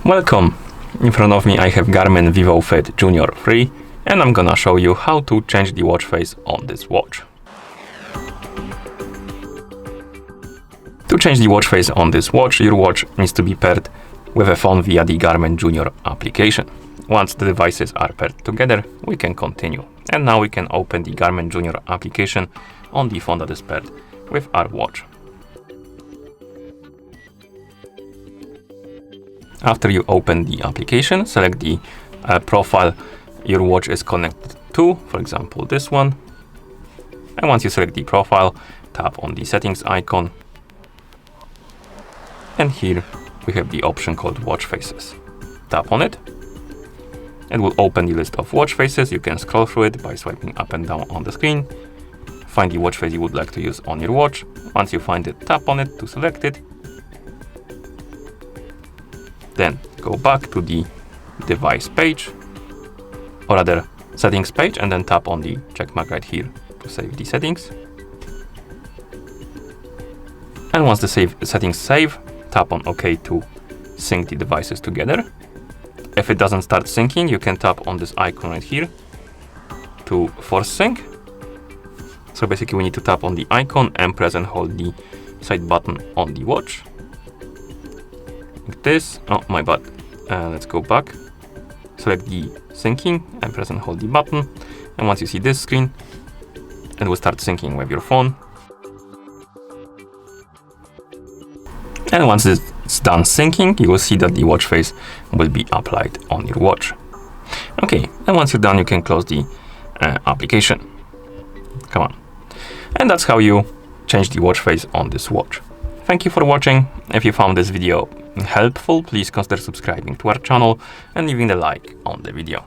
Welcome! In front of me I have GARMIN vivofit Junior 3 and I'm gonna show you how to change the watch face on this watch. To change the watch face on this watch, your watch needs to be paired with a phone via the GARMIN Junior application. Once the devices are paired together, we can continue. And now we can open the GARMIN Junior application on the phone that is paired with our watch. After you open the application, select the profile your watch is connected to, for example this one. And once you select the profile, tap on the settings icon. And here we have the option called watch faces. Tap on it. It will open the list of watch faces. You can scroll through it by swiping up and down on the screen. Find the watch face you would like to use on your watch. Once you find it, tap on it to select it. Then go back to the device page, or rather settings page, and then tap on the check mark right here to save the settings. And once the settings save, tap on OK to sync the devices together. If it doesn't start syncing, you can tap on this icon right here to force sync. So basically we need to tap on the icon and press and hold the side button on the watch. Like this. Oh, my bad. Let's go back. Select the syncing and press and hold the button. And once you see this screen, it will start syncing with your phone. And once it's done syncing, you will see that the watch face will be applied on your watch. Okay, and once you're done, you can close the application. Come on. And that's how you change the watch face on this watch. Thank you for watching. If you found this video helpful, please consider subscribing to our channel and leaving a like on the video.